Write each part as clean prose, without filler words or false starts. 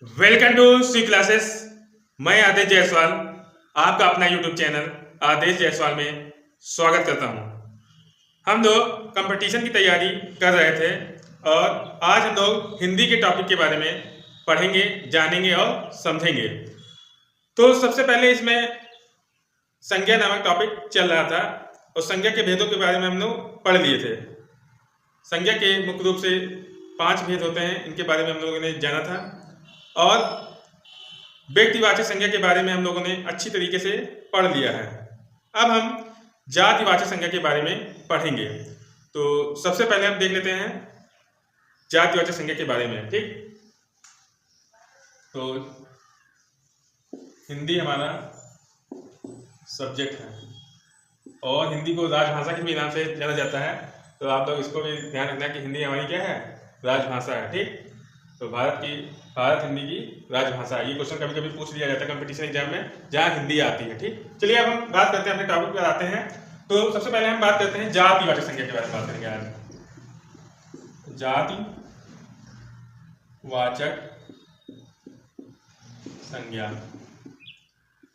Welcome to C classes. मैं आदेश जायसवाल आपका अपना यूट्यूब चैनल आदेश जायसवाल में स्वागत करता हूं। हम लोग कंपटीशन की तैयारी कर रहे थे और आज हम लोग हिंदी के टॉपिक के बारे में पढ़ेंगे, जानेंगे और समझेंगे। तो सबसे पहले इसमें संज्ञा नामक टॉपिक चल रहा था और संज्ञा के भेदों के बारे में हम लोग पढ़ लिए थे। संज्ञा के मुख्य रूप से 5 भेद होते हैं, इनके बारे में हम लोगों ने जाना था और व्यक्तिवाचक संज्ञा के बारे में हम लोगों ने अच्छी तरीके से पढ़ लिया है। अब हम जातिवाचक संज्ञा के बारे में पढ़ेंगे। तो सबसे पहले हम देख लेते हैं जातिवाचक संज्ञा के बारे में। ठीक, तो हिंदी हमारा सब्जेक्ट है और हिंदी को राजभाषा के भी नाम से जाना जाता है। तो आप लोग इसको भी ध्यान रखना कि हिंदी हमारी क्या है, राजभाषा है। ठीक, तो भारत हिंदी की राजभाषा, ये क्वेश्चन कभी कभी पूछ लिया जाता है कंपटीशन एग्जाम में जहाँ हिंदी आती है। ठीक, चलिए अब हम बात करते हैं, अपने टॉपिक पर आते हैं। तो सबसे पहले हम बात करते हैं जातिवाचक संज्ञा के बारे में बात करेंगे आज। जातिवाचक संज्ञा।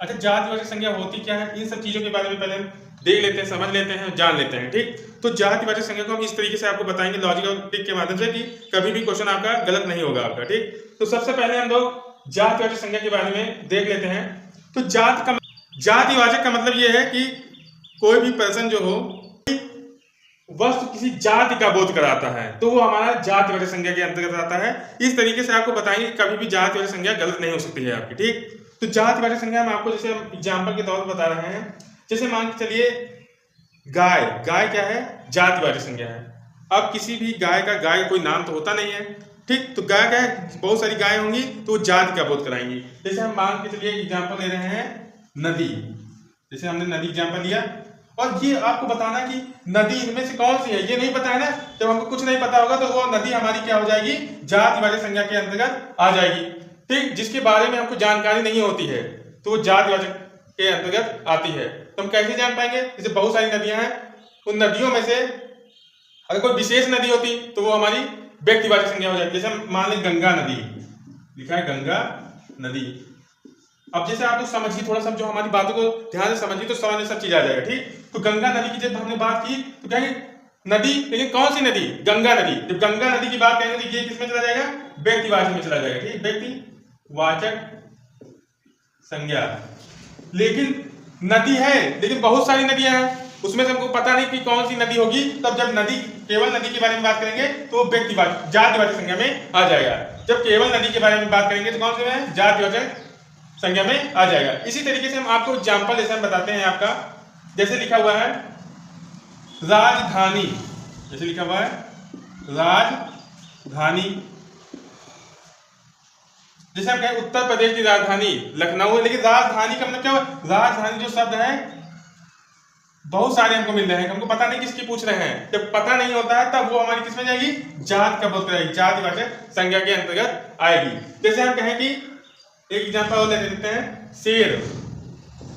अच्छा, जातिवाचक संज्ञा होती क्या है, इन सब चीजों के बारे में पहले हम देख लेते हैं, समझ लेते हैं, जान लेते हैं। ठीक, तो जातिवाचक संज्ञा को हम इस तरीके से आपको बताएंगे लॉजिकल ट्रिक के माध्यम से कि कभी भी क्वेश्चन आपका गलत नहीं होगा आपका। ठीक, तो सबसे पहले हम लोग जातिवाचक संज्ञा के बारे में देख लेते हैं। तो जातिवाचक का मतलब यह है कि कोई भी पर्सन जो हो वस्तु किसी जाति का बोध कराता है तो वो हमारा जातिवाचक संज्ञा के अंतर्गत आता है। इस तरीके से आपको बताएंगे कभी भी जातिवाचक संज्ञा गलत नहीं हो सकती है आपकी। ठीक, तो जातिवाचक संज्ञा हम आपको जैसे एग्जाम्पल के तौर पर बता रहे हैं। जैसे मान के चलिए गाय, गाय क्या है, जातिवाचक संज्ञा है। अब किसी भी गाय का कोई नाम तो होता नहीं है। ठीक, तो गाय क्या है, बहुत सारी गाय होंगी तो वो जाति का बोध कराएंगी। जैसे हम मान के चलिए एग्जाम्पल ले रहे हैं नदी, जैसे हमने नदी एग्जाम्पल लिया और ये आपको बताना कि नदी इनमें से कौन सी है ये नहीं पता है ना। जब हमको कुछ नहीं पता होगा तो वो नदी हमारी क्या हो जाएगी, जातिवाचक संज्ञा के अंतर्गत आ जाएगी। ठीक, जिसके बारे में हमको जानकारी नहीं होती है तो वो जातिवाचक के अंतर्गत आती है। तो हम कैसे जान पाएंगे, जैसे बहुत सारी नदियां हैं, उन नदियों में से अगर कोई विशेष नदी होती तो वो हमारी व्यक्तिवाचक संज्ञा हो जाती। जैसे हम मान लें गंगा नदी, लिखा है गंगा नदी। अब जैसे आप लोग समझिए, थोड़ा सा जो हमारी बातों को ध्यान से समझिए तो समझ में सब चीज आ जाएगा। ठीक, तो गंगा नदी की जब हमने बात की तो कहेंगे नदी, लेकिन कौन सी नदी, गंगा नदी। जब गंगा नदी की बात करेंगे तो ये किसमें चला जाएगा, व्यक्तिवाचक में चला जाएगा। ठीक, व्यक्तिवाचक संज्ञा। लेकिन नदी है, लेकिन बहुत सारी नदियां हैं, उसमें से हमको पता नहीं कि कौन सी नदी होगी। तब जब नदी, केवल नदी के बारे में बात करेंगे तो व्यक्तिवाचक जातिवाचक संज्ञा में आ जाएगा। जब केवल नदी के बारे में बात करेंगे तो कौन से में, जातिवाचक संज्ञा में आ जाएगा। इसी तरीके से हम आपको एग्जाम्पल जैसे हम बताते हैं आपका, जैसे लिखा हुआ है राजधानी, जैसे लिखा हुआ है राजधानी। जैसे हम कहें उत्तर प्रदेश की राजधानी लखनऊ है, लेकिन राजधानी का मतलब क्या है, राजधानी जो शब्द है बहुत सारे हमको मिल रहे हैं, हमको पता नहीं किसकी पूछ रहे हैं। जब पता नहीं होता है तब वो हमारी किसमें जाएगी, जात का बोध कराएगी, जातिवाचक संज्ञा के अंतर्गत आएगी। जैसे हम कहें कि एक एग्जांपल और ले लेते हैं, शेर।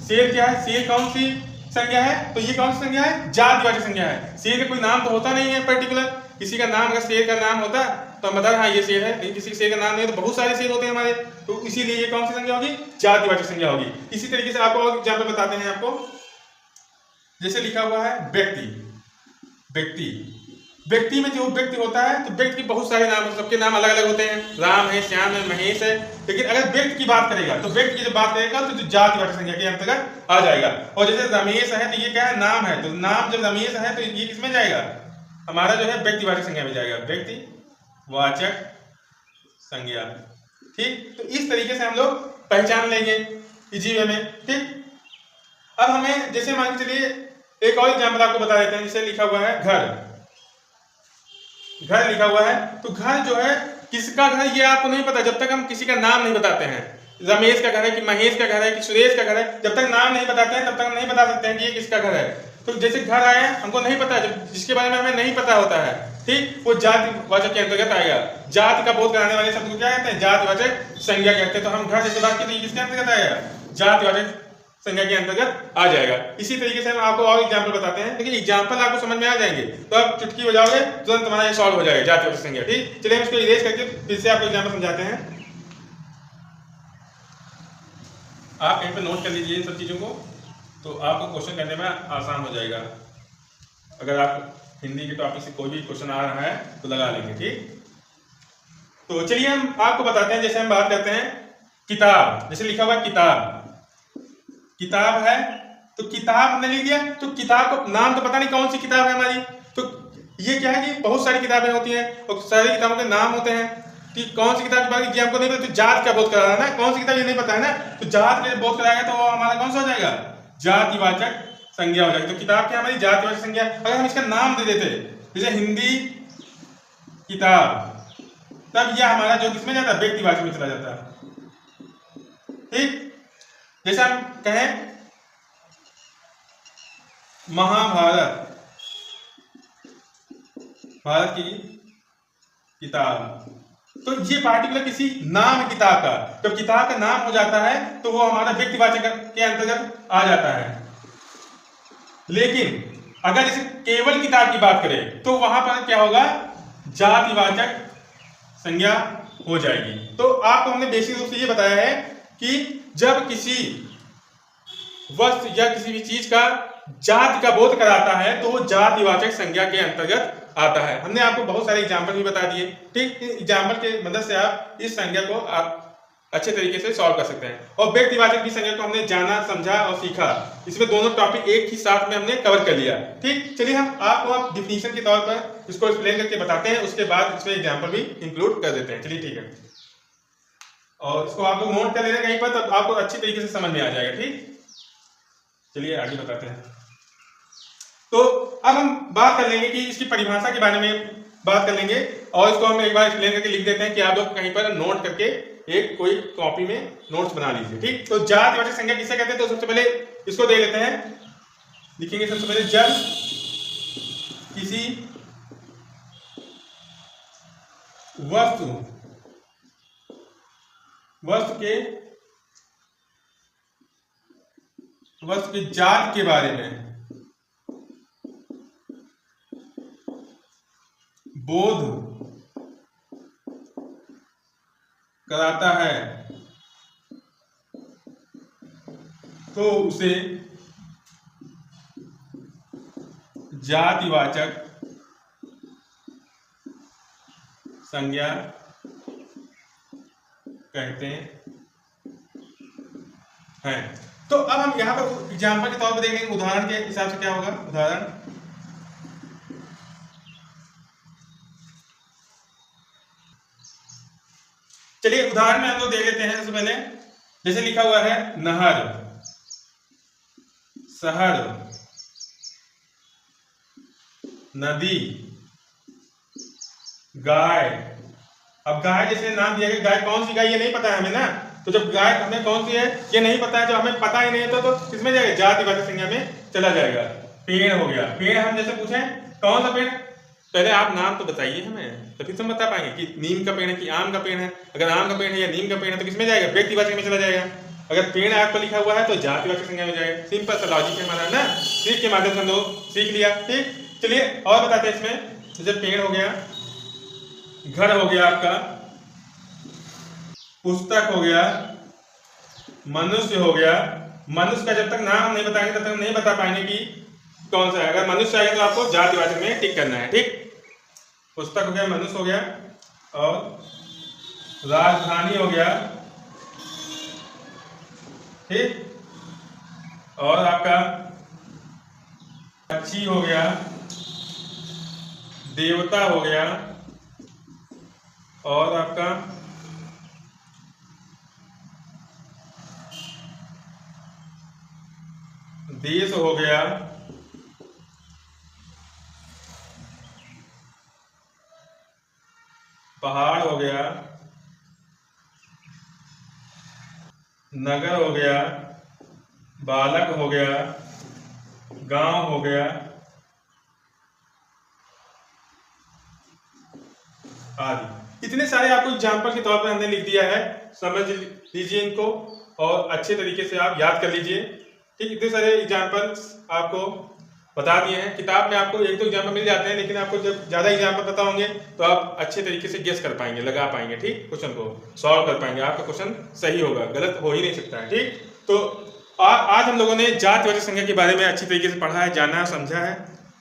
शेर क्या है, शेर कौन सी संज्ञा है, तो ये कौन सी संज्ञा है, जातिवाचक संज्ञा है। शेर का कोई नाम तो होता नहीं है पर्टिकुलर, किसी का नाम, अगर शेर का नाम होता तो हम बता रहे हाँ ये शेर है, लेकिन किसी शेर का नाम नहीं है तो बहुत सारे शेर होते हैं हमारे, तो इसीलिए ये कौन सी संज्ञा होगी, जातिवाचक संज्ञा होगी। इसी तरीके से आपको और एग्जाम्पल बताते हैं आपको, जैसे लिखा हुआ है व्यक्ति। व्यक्ति में जो व्यक्ति होता है तो व्यक्ति के बहुत सारे नाम, सबके नाम अलग अलग होते हैं, राम है, श्याम है, महेश है। लेकिन अगर व्यक्ति की बात करेगा तो व्यक्ति की जब बात करेगा तो जातिवाचक संज्ञा के अंतर्गत आ जाएगा। और जैसे रमेश है तो ये क्या है, नाम है, तो नाम जब रमेश है तो ये किसमें जाएगा, हमारा जो है व्यक्तिवाचक संज्ञा में जाएगा, व्यक्तिवाचक संज्ञा। ठीक, तो इस तरीके से हम लोग पहचान लेंगे इजी वे में। ठीक, अब हमें जैसे मान के चलिए एक और एग्जाम्पल आपको बता देते हैं। जैसे लिखा हुआ है घर, घर लिखा हुआ है, तो घर जो है किसका घर ये आपको नहीं पता जब तक हम किसी का नाम नहीं बताते हैं। रमेश का घर है कि महेश का घर है कि सुरेश का घर है, जब तक नाम नहीं बताते हैं तब तक हम नहीं बता सकते हैं कि ये किसका घर है। तो जैसे घर आए हमको नहीं पता, जब जिसके बारे में हमें नहीं पता होता है, ठीक, वो जातिवाचक के अंतर्गत आएगा। जाति का बोध कराने वाले शब्द को क्या कहते हैं, जातिवाचक संज्ञा कहते हैं। तो हम घर जैसे बात की तो ये किसके अंतर्गत आएगा, जातिवाचक संज्ञा के अंतर्गत आ जाएगा। इसी तरीके से हम आपको और एग्जाम्पल बताते हैं, लेकिन एग्जाम्पल आपको समझ में आ जाएंगे तो आप चुटकी बजाओगे तुरंत तुम्हारा ये सॉल्व हो जाएगा जातिवाचक संज्ञा। ठीक, चलिए हम इसको इरेज करके फिर से आपको एग्जाम्पल समझाते हैं। आप कहीं पर नोट कर लीजिए इन सब चीज़ों को, तो आपको क्वेश्चन करने में आसान हो जाएगा। अगर आप हिंदी के टॉपिक से कोई भी क्वेश्चन आ रहा है तो लगा लेंगे, ठीक। तो चलिए हम आपको बताते हैं, जैसे हम बात करते हैं किताब, जैसे लिखा हुआ किताब, किताब है तो किताब हमने लिख दिया, तो किताब को नाम तो पता नहीं कौन सी किताब है हमारी, तो ये क्या है कि बहुत सारी किताबें होती हैं और सारी किताबों के नाम होते हैं कि कौन सी किताब की बात हमको नहीं पता, तो जात का बोध करा रहा है ना, कौन सी किताब ये नहीं पता है ना, तो जात के बोध कराएगा तो वो हमारा कौन सा हो जाएगा, जातिवाचक संज्ञा हो जाएगी। तो किताब क्या हमारी जातिवाचक संज्ञा। अगर हम इसका नाम दे देते जैसे हिंदी किताब, तब यह हमारा जो किसमें जाता है, व्यक्तिवाचक में चला जाता है, ठीक। जैसे हम कहें महाभारत, भारत की किताब, तो ये पार्टिकुलर किसी नाम है किताब का, तो किताब का नाम हो जाता है तो वो हमारा व्यक्तिवाचक के अंतर्गत आ जाता है। लेकिन अगर जैसे केवल किताब की बात करें तो वहां पर क्या होगा, जातिवाचक संज्ञा हो जाएगी। तो आपको हमने बेसिक रूप से ये बताया है कि जब किसी वस्तु या किसी भी चीज का जाति का बोध कराता है तो वो जातिवाचक संज्ञा के अंतर्गत आता है। हमने आपको बहुत सारे एग्जाम्पल भी बता दिए, ठीक। एग्जाम्पल के मदद से आप इस संज्ञा को आप अच्छे तरीके से सॉल्व कर सकते हैं। और व्यक्तिवाचक की संज्ञा को हमने जाना, समझा और सीखा, इसमें दोनों टॉपिक एक ही साथ में हमने कवर कर लिया, ठीक। चलिए हम आपको आप डिफिनीशन के तौर पर इसको एक्सप्लेन करके बताते हैं, उसके बाद इसमें एग्जाम्पल भी इंक्लूड कर देते हैं। चलिए ठीक है, और इसको आप लोग नोट कर लेना कहीं पर, तब आपको अच्छी तरीके से समझ में आ जाएगा, ठीक। चलिए आगे बताते हैं। तो अब हम बात कर लेंगे कि इसकी परिभाषा के बारे में बात कर लेंगे, और इसको हम एक बार एक्सप्लेन करके लिख देते हैं कि आप लोग कहीं पर नोट करके एक कोई कॉपी में नोट्स बना लीजिए, ठीक। तो जातिवाचक संज्ञा किसे कहते हैं, तो सबसे पहले इसको देख लेते हैं, लिखेंगे सबसे पहले, जब किसी वस्तु के जात के बारे में बोध कराता है तो उसे जातिवाचक संज्ञा कहते हैं। तो अब हम यहाँ पर एग्जाम्पल के तौर पर देख लेंगे, उदाहरण के हिसाब से क्या होगा। उदाहरण, चलिए उदाहरण में हम लोग देख लेते हैं। सबसे पहले जैसे लिखा हुआ है नहर, शहर, नदी, गाय। अब गाय जैसे नाम दिया गया, गाय कौन सी गाय ये नहीं पता है हमें ना, तो जब गाय हमें कौन सी है ये नहीं पता है, जब हमें पता ही नहीं है तो किसमें जाएगा, जातिवाचक संज्ञा में चला जाएगा। पेड़ हो गया, पेड़ हम जैसे पूछें कौन सा पेड़, पहले आप नाम तो बताइए हमें, तभी तो हम बता पाएंगे कि नीम का पेड़ है कि आम का पेड़ है। अगर आम का पेड़ है या नीम का पेड़ है तो किसमें जाएगा, व्यक्तिवाचक में चला जाएगा। अगर पेड़ आपको लिखा हुआ है तो जातिवाचक संज्ञा में जाएगा। सिंपल सा लॉजिक है हमारा ना, सीख के माध्यम से हम लोग सीख लिया, ठीक। चलिए और बताते हैं इसमें, जैसे पेड़ हो गया, घर हो गया आपका, पुस्तक हो गया, मनुष्य हो गया। मनुष्य का जब तक नाम नहीं बताएंगे तब तक नहीं बता पाएंगे कि कौन सा है। अगर मनुष्य आएगा तो आपको जातिवाचक में टिक करना है, ठीक। पुस्तक हो गया, मनुष्य हो गया, और राजधानी हो गया, ठीक। और आपका पक्षी हो गया, देवता हो गया, और आपका देश हो गया, पहाड़ हो गया, नगर हो गया, बालक हो गया, गांव हो गया, आदि। इतने सारे आपको एग्जाम्पल के तौर पर हमने लिख दिया है, समझ लीजिए इनको और अच्छे तरीके से आप याद कर लीजिए, ठीक। इतने सारे एग्जाम्पल्स आपको बता दिए हैं। किताब में आपको एक दो एग्जाम्पल मिल जाते हैं, लेकिन आपको जब ज़्यादा एग्जाम्पल पता होंगे तो आप अच्छे तरीके से गेस कर पाएंगे, लगा पाएंगे, ठीक। क्वेश्चन को सॉल्व कर पाएंगे, आपका क्वेश्चन सही होगा, गलत हो ही नहीं सकता है, ठीक। तो आज हम लोगों ने जातिवाचक संज्ञा के बारे में अच्छी तरीके से पढ़ा है, जाना, समझा है।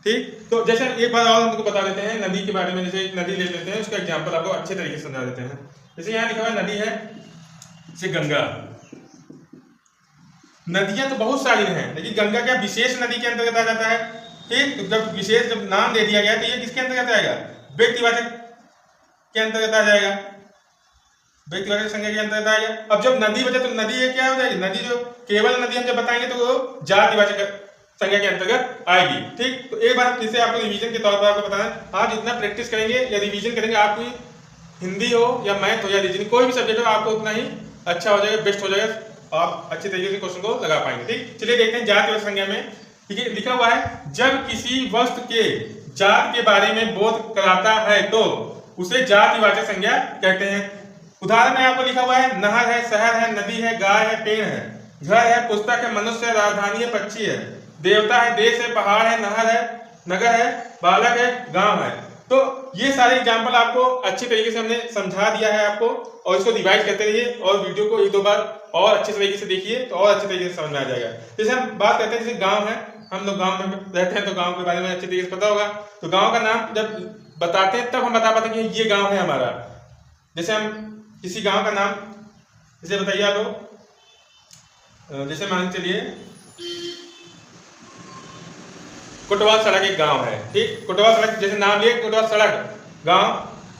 ठीक, तो जैसे एक बार और हमको बता देते हैं नदी के बारे में। जैसे एक नदी ले लेते हैं, उसका एग्जाम्पल आपको अच्छे तरीके से समझा देते हैं। जैसे यहाँ लिखा हुआ नदी है जैसे गंगा। नदियां तो बहुत सारी हैं, लेकिन गंगा क्या विशेष नदी के अंतर्गत आ जाता है। ठीक, तो जब विशेष जब नाम दे दिया गया तो ये किसके अंतर्गत आएगा? व्यक्तिवाचक के अंतर्गत आ जाएगा, व्यक्तिवाचक संज्ञा के अंतर्गत आएगा। अब जब नदी बचे तो नदी ये क्या हो जाएगी? नदी जो केवल नदी हम जब बताएंगे तो वो जातिवाचक संज्ञा के अंतर्गत आएगी। ठीक, तो एक बार फिर से आपको रिवीजन के तौर पर आपको बताना, आप जितना प्रैक्टिस करेंगे या रिवीजन करेंगे, आपकी हिंदी हो या मैथ हो या रीजनिंग कोई भी सब्जेक्ट हो, आपको उतना ही अच्छा हो जाएगा, बेस्ट हो जाएगा, आप अच्छे तरीके से क्वेश्चन को लगा पाएंगे। ठीक, चलिए देखते हैं जातिवाचक संज्ञा में। ठीक है, लिखा हुआ है जब किसी वस्तु के जात के बारे में बोध कराता है तो उसे जातिवाचक संज्ञा कहते हैं। उदाहरण में आपको लिखा हुआ है नहर है, शहर है, नदी है, गाय है, पेड़ है, घर है, पुस्तक है, मनुष्य है, राजधानी है, पक्षी है, देवता है, देश है, पहाड़ है, नहर है, नगर है, बालक है, गांव है। तो ये सारे एग्जाम्पल आपको अच्छे तरीके से हमने समझा दिया है आपको, और इसको रिवाइज करते रहिए और वीडियो को एक दो बार और अच्छे तरीके से देखिए तो और अच्छे तरीके से समझ में आ जाएगा। जैसे हम बात करते हैं, जैसे गांव है, हम लोग गांव में रहते हैं तो गांव के बारे में अच्छे तरीके से पता होगा। तो गांव का नाम जब बताते हैं तब हम बता पाते हैं कि ये गांव है हमारा। जैसे हम किसी गांव का नाम जैसे बताइए आप लोग, जैसे मान चलिए कोटवा सड़क एक गांव है। ठीक, कोटवा सड़क जैसे नाम लिए, कोटवा सड़क गांव,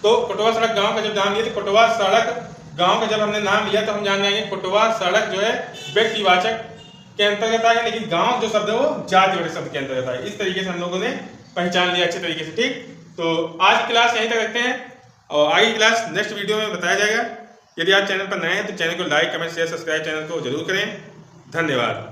तो कोटवा सड़क गांव का जब नाम लिए तो कोटवा सड़क गांव का जब हमने नाम लिया तो हम जान जाएंगे कोटवा सड़क जो है व्यक्तिवाचक के अंतर्गत आएगा, लेकिन गांव जो शब्द है वो जातिवाचक शब्द के अंतर्गत आएगा। इस तरीके से हम लोगों ने पहचान लिया अच्छे तरीके से। ठीक, तो आज की क्लास यहीं तक रखते हैं और आगे क्लास नेक्स्ट वीडियो में बताया जाएगा। यदि आप चैनल पर नए हैं तो चैनल को like, comment, share, subscribe channel को जरूर करें। धन्यवाद।